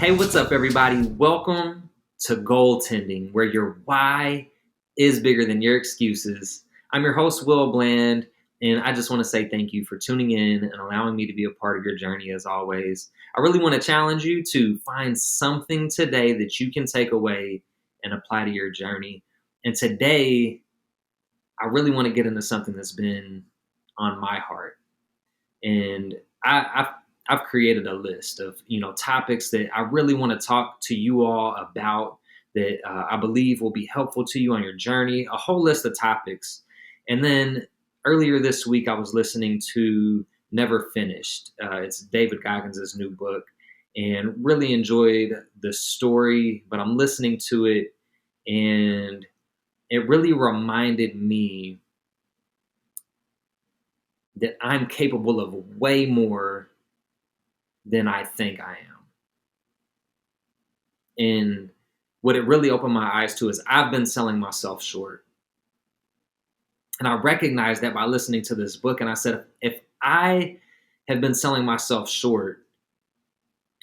Hey, what's up, everybody? Welcome to Goaltending, where your why is bigger than your excuses. I'm your host, Will Bland, and I just want to say thank you for tuning in and allowing me to be a part of your journey as always. I really want to challenge you to find something today that you can take away and apply to your journey. And today, I really want to get into something that's been on my heart. And I've created a list of topics that I really want to talk to you all about that I believe will be helpful to you on your journey. A whole list of topics, and then earlier this week I was listening to Never Finished. It's David Goggins' new book, and really enjoyed the story. But I'm listening to it, and it really reminded me that I'm capable of way more than I think I am. And what it really opened my eyes to is I've been selling myself short. And I recognized that by listening to this book. And I said, if I have been selling myself short,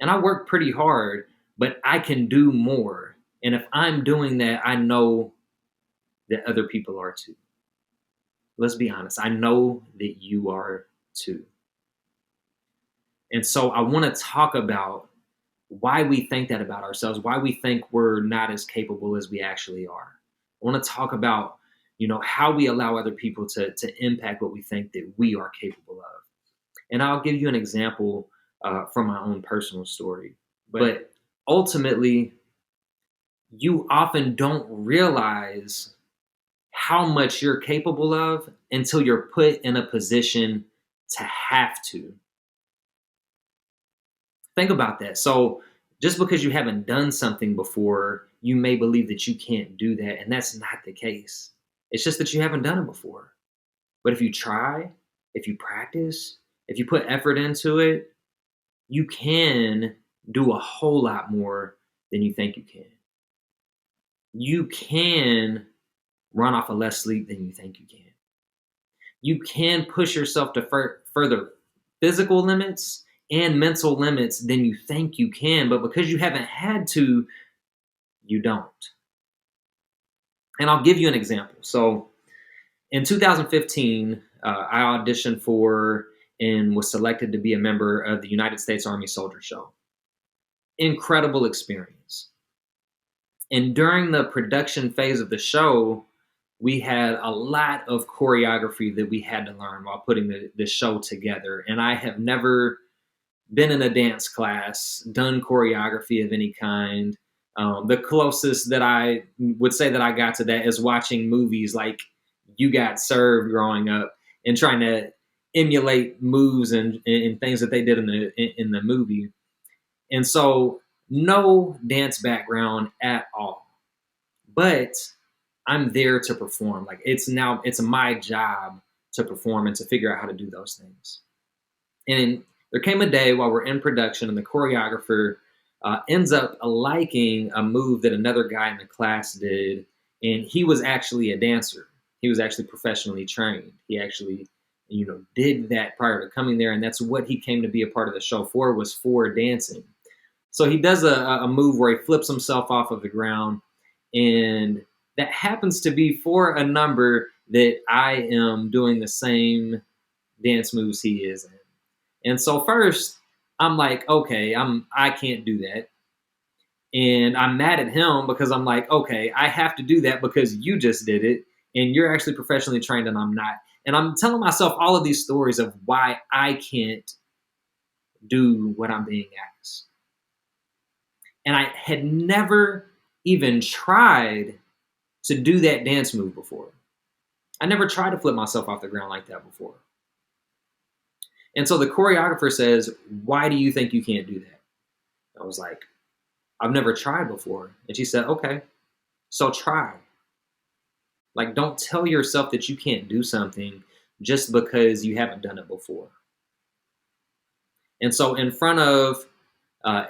and I work pretty hard, but I can do more. And if I'm doing that, I know that other people are too. Let's be honest. I know that you are too. And so I want to talk about why we think that about ourselves, why we think we're not as capable as we actually are. I want to talk about, how we allow other people to impact what we think that we are capable of. And I'll give you an example from my own personal story. But ultimately, you often don't realize how much you're capable of until you're put in a position to have to. Think about that. So just because you haven't done something before, you may believe that you can't do that. And that's not the case. It's just that you haven't done it before. But if you try, if you practice, if you put effort into it, you can do a whole lot more than you think you can. You can run off of less sleep than you think you can. You can push yourself to further physical limits and mental limits than you think you can, but because you haven't had to, you don't. And I'll give you an example. So in 2015, I auditioned for and was selected to be a member of the United States Army Soldier Show. Incredible experience. And during the production phase of the show, we had a lot of choreography that we had to learn while putting the show together. And I have never been in a dance class, done choreography of any kind. The closest that I would say that I got to that is watching movies like You Got Served growing up and trying to emulate moves and things that they did in the movie. And so no dance background at all. But I'm there to perform. Like it's my job to perform and to figure out how to do those things. And there came a day while we're in production and the choreographer ends up liking a move that another guy in the class did. And he was actually a dancer. He was actually professionally trained. He actually, did that prior to coming there. And that's what he came to be a part of the show for, was for dancing. So he does a move where he flips himself off of the ground. And that happens to be for a number that I am doing the same dance moves he is in. And so first, I'm like, okay, I can't do that. And I'm mad at him because I'm like, okay, I have to do that because you just did it. And you're actually professionally trained and I'm not. And I'm telling myself all of these stories of why I can't do what I'm being asked. And I had never even tried to do that dance move before. I never tried to flip myself off the ground like that before. And so the choreographer says, why do you think you can't do that? I was like, I've never tried before. And she said, okay, so try. Like, don't tell yourself that you can't do something just because you haven't done it before. And so in front of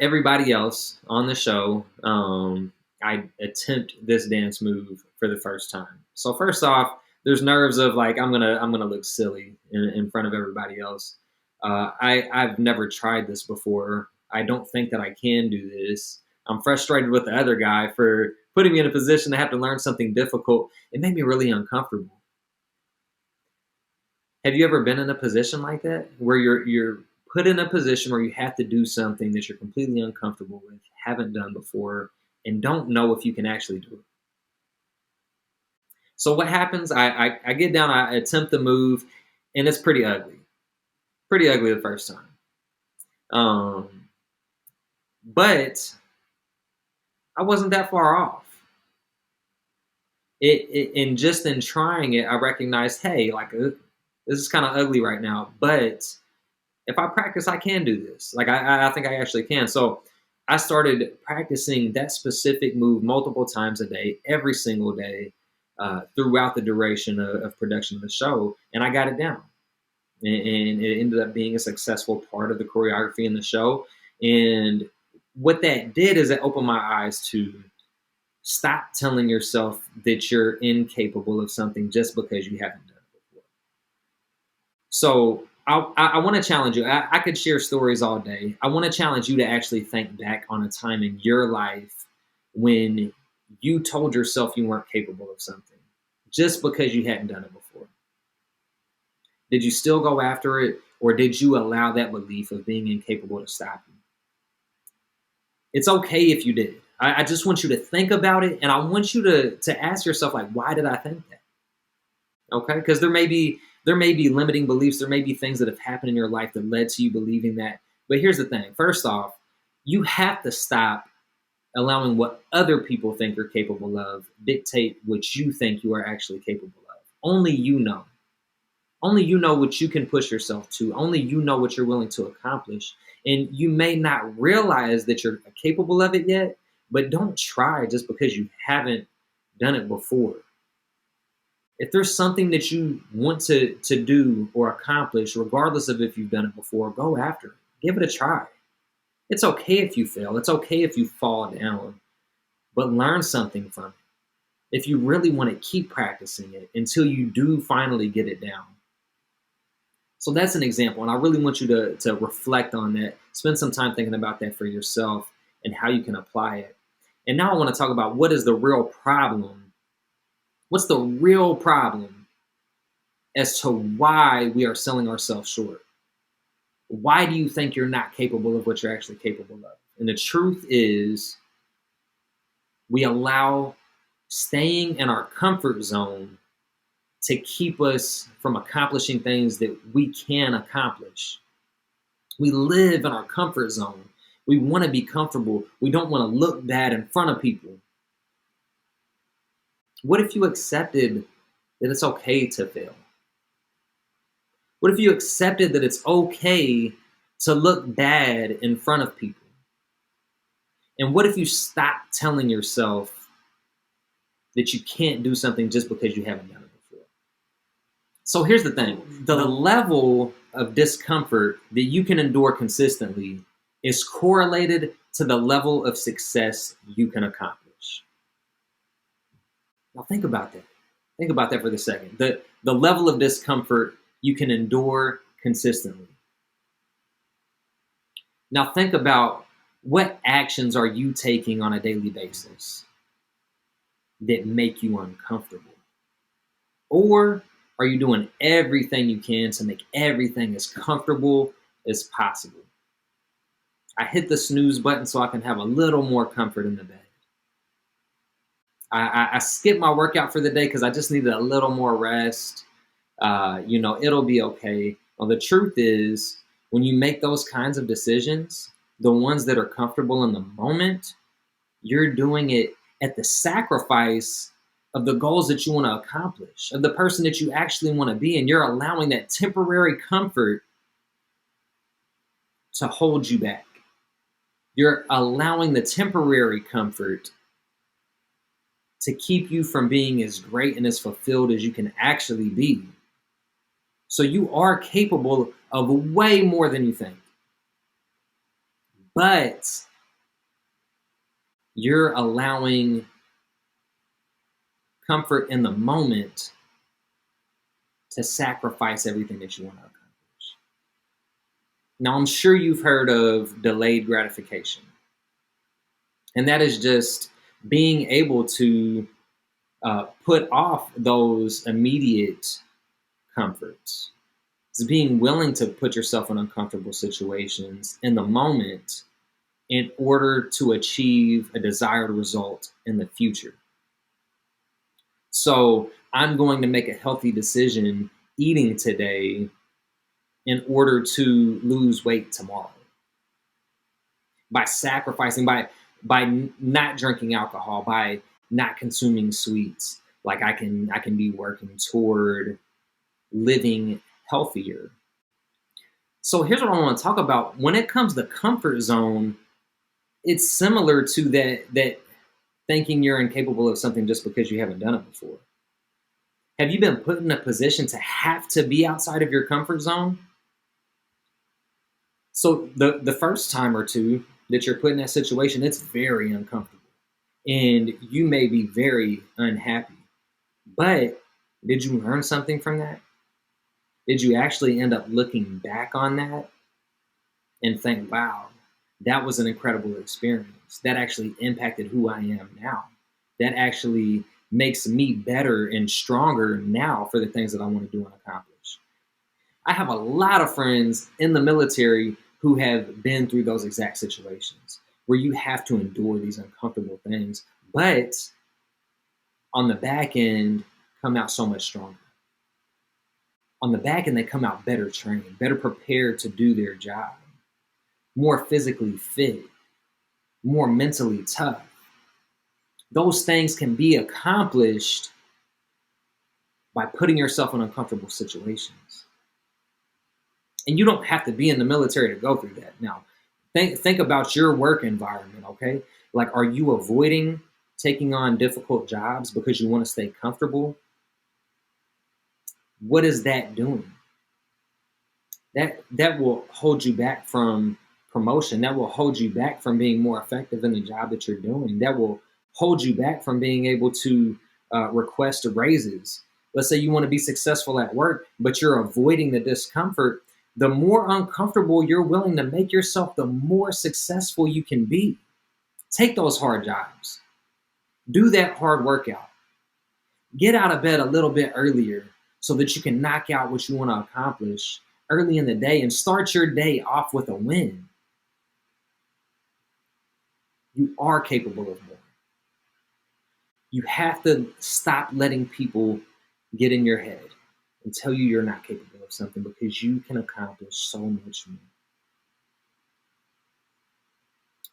everybody else on the show, I attempt this dance move for the first time. So first off, there's nerves of like, I'm gonna look silly in front of everybody else. I've never tried this before. I don't think that I can do this. I'm frustrated with the other guy for putting me in a position to have to learn something difficult. It made me really uncomfortable. Have you ever been in a position like that where you're put in a position where you have to do something that you're completely uncomfortable with, haven't done before, and don't know if you can actually do it? So what happens? I get down, I attempt to move, and it's pretty ugly. Pretty ugly the first time. But I wasn't that far off. And just in trying it, I recognized, hey, like this is kind of ugly right now, but if I practice, I can do this. Like I think I actually can. So I started practicing that specific move multiple times a day, every single day, throughout the duration of production of the show, and I got it down. And it ended up being a successful part of the choreography in the show. And what that did is it opened my eyes to stop telling yourself that you're incapable of something just because you haven't done it before. So I want to challenge you. I could share stories all day. I want to challenge you to actually think back on a time in your life when you told yourself you weren't capable of something just because you hadn't done it before. Did you still go after it, or did you allow that belief of being incapable to stop you? It's okay if you did. I just want you to think about it, and I want you to ask yourself, like, why did I think that? Okay, because there may be limiting beliefs, there may be things that have happened in your life that led to you believing that. But here's the thing: first off, you have to stop allowing what other people think you're capable of dictate what you think you are actually capable of. Only you know. Only you know what you can push yourself to. Only you know what you're willing to accomplish. And you may not realize that you're capable of it yet, but don't try just because you haven't done it before. If there's something that you want to do or accomplish, regardless of if you've done it before, go after it. Give it a try. It's okay if you fail. It's okay if you fall down, but learn something from it. If you really want to keep practicing it until you do finally get it down. So that's an example, and I really want you to reflect on that. Spend some time thinking about that for yourself and how you can apply it. And now I want to talk about what is the real problem. What's the real problem as to why we are selling ourselves short? Why do you think you're not capable of what you're actually capable of? And the truth is, we allow staying in our comfort zone to keep us from accomplishing things that we can accomplish. We live in our comfort zone. We want to be comfortable. We don't want to look bad in front of people. What if you accepted that it's okay to fail? What if you accepted that it's okay to look bad in front of people? And what if you stop telling yourself that you can't do something just because you haven't done it before? So here's the thing: the level of discomfort that you can endure consistently is correlated to the level of success you can accomplish. Now think about that. Think about that for the second. The level of discomfort you can endure consistently. Now think about, what actions are you taking on a daily basis that make you uncomfortable? Or are you doing everything you can to make everything as comfortable as possible? I hit the snooze button so I can have a little more comfort in the bed. I skipped my workout for the day because I just needed a little more rest. It'll be okay. Well, the truth is, when you make those kinds of decisions, the ones that are comfortable in the moment, you're doing it at the sacrifice of the goals that you want to accomplish, of the person that you actually want to be. And you're allowing that temporary comfort to hold you back. You're allowing the temporary comfort to keep you from being as great and as fulfilled as you can actually be. So you are capable of way more than you think. But you're allowing comfort in the moment to sacrifice everything that you want to accomplish. Now, I'm sure you've heard of delayed gratification, and that is just being able to put off those immediate comforts. It's being willing to put yourself in uncomfortable situations in the moment in order to achieve a desired result in the future. So I'm going to make a healthy decision eating today in order to lose weight tomorrow by sacrificing, by not drinking alcohol, by not consuming sweets. Like I can be working toward living healthier. So here's what I want to talk about. When it comes to comfort zone, it's similar to that thinking you're incapable of something just because you haven't done it before. Have you been put in a position to have to be outside of your comfort zone? So the first time or two that you're put in that situation, it's very uncomfortable. And you may be very unhappy. But did you learn something from that? Did you actually end up looking back on that and think, wow, that was an incredible experience. That actually impacted who I am now. That actually makes me better and stronger now for the things that I want to do and accomplish. I have a lot of friends in the military who have been through those exact situations where you have to endure these uncomfortable things, but on the back end, come out so much stronger. On the back end, they come out better trained, better prepared to do their job, more physically fit, more mentally tough. Those things can be accomplished by putting yourself in uncomfortable situations. And you don't have to be in the military to go through that. Now, think about your work environment, okay? Like, are you avoiding taking on difficult jobs because you want to stay comfortable? What is that doing? That will hold you back from promotion. That will hold you back from being more effective in the job that you're doing. That will hold you back from being able to request raises. Let's say you want to be successful at work, but you're avoiding the discomfort. The more uncomfortable you're willing to make yourself, the more successful you can be. Take those hard jobs. Do that hard workout. Get out of bed a little bit earlier so that you can knock out what you want to accomplish early in the day and start your day off with a win. You are capable of more. You have to stop letting people get in your head and tell you you're not capable of something, because you can accomplish so much more.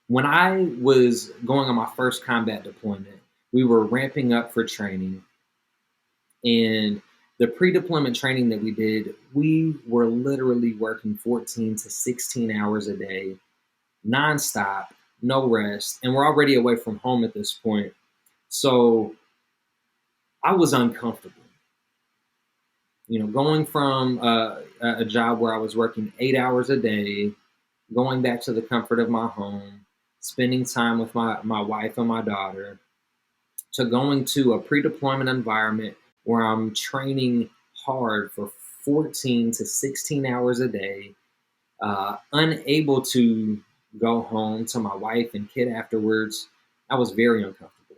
When I was going on my first combat deployment, we were ramping up for training, and the pre-deployment training that we did, we were literally working 14 to 16 hours a day, nonstop, no rest, and we're already away from home at this point. So I was uncomfortable. Going from a job where I was working 8 hours a day, going back to the comfort of my home, spending time with my wife and my daughter, to going to a pre-deployment environment where I'm training hard for 14 to 16 hours a day, unable to go home to my wife and kid afterwards. I was very uncomfortable.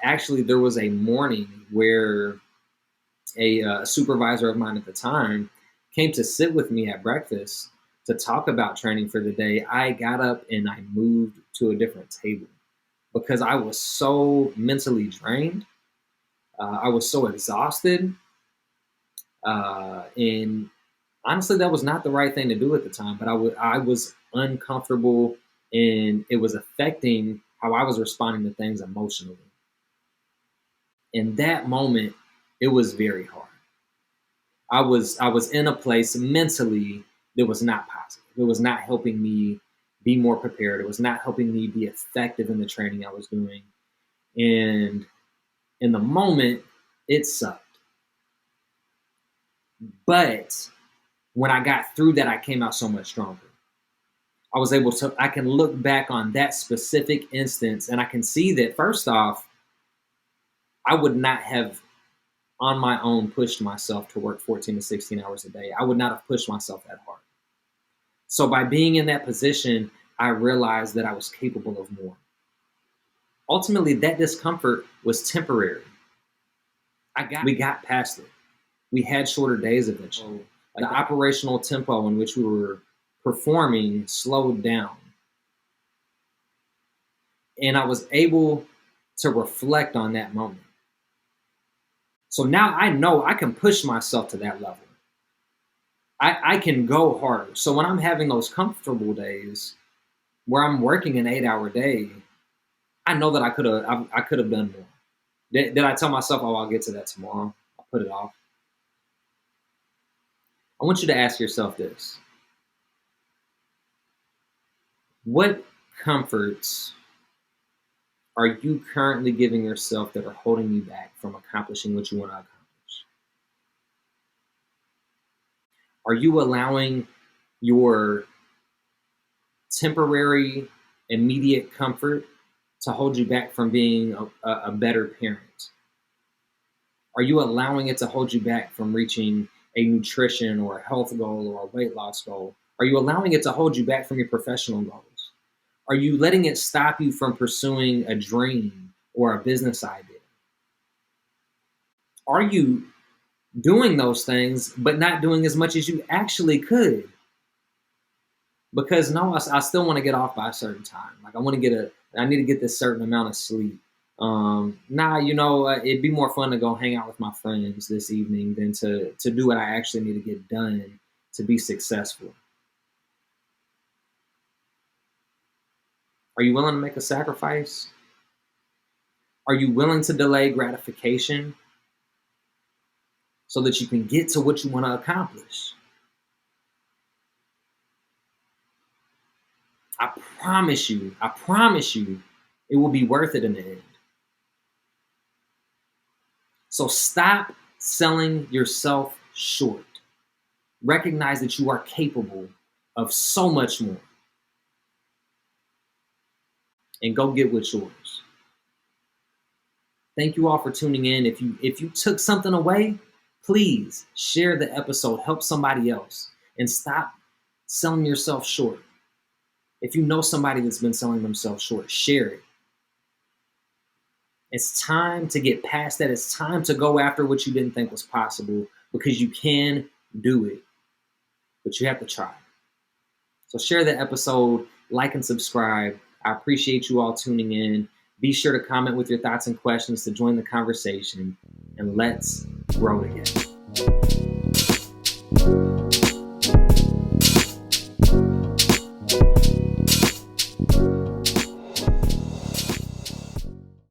Actually, there was a morning where a supervisor of mine at the time came to sit with me at breakfast to talk about training for the day. I got up and I moved to a different table because I was so mentally drained. I was so exhausted. And honestly, that was not the right thing to do at the time, but I was uncomfortable, and it was affecting how I was responding to things emotionally. In that moment, it was very hard. I was in a place mentally that was not positive. It was not helping me be more prepared. It was not helping me be effective in the training I was doing. And in the moment, it sucked. But when I got through that, I came out so much stronger. I can look back on that specific instance and I can see that, first off, I would not have on my own pushed myself to work 14 to 16 hours a day. I would not have pushed myself that hard. So by being in that position, I realized that I was capable of more. Ultimately, that discomfort was temporary. We got past it. We had shorter days eventually. The operational tempo in which we were performing slowed down. And I was able to reflect on that moment. So now I know I can push myself to that level. I can go harder. So when I'm having those comfortable days where I'm working an 8-hour day, I know that I could have done more. Did I tell myself, oh, I'll get to that tomorrow? I'll put it off. I want you to ask yourself this. What comforts are you currently giving yourself that are holding you back from accomplishing what you want to accomplish? Are you allowing your temporary, immediate comfort to hold you back from being a better parent? Are you allowing it to hold you back from reaching a nutrition or a health goal or a weight loss goal? Are you allowing it to hold you back from your professional goals? Are you letting it stop you from pursuing a dream or a business idea? Are you doing those things but not doing as much as you actually could? Because no, I still want to get off by a certain time. Like I need to get this certain amount of sleep. It'd be more fun to go hang out with my friends this evening than to do what I actually need to get done to be successful. Are you willing to make a sacrifice? Are you willing to delay gratification so that you can get to what you want to accomplish? I promise you, it will be worth it in the end. So stop selling yourself short. Recognize that you are capable of so much more. And go get what's yours. Thank you all for tuning in. If you took something away, please share the episode, help somebody else, and stop selling yourself short. If you know somebody that's been selling themselves short, share it. It's time to get past that. It's time to go after what you didn't think was possible, because you can do it, but you have to try. So share the episode, like and subscribe. I appreciate you all tuning in. Be sure to comment with your thoughts and questions to join the conversation, and let's grow together.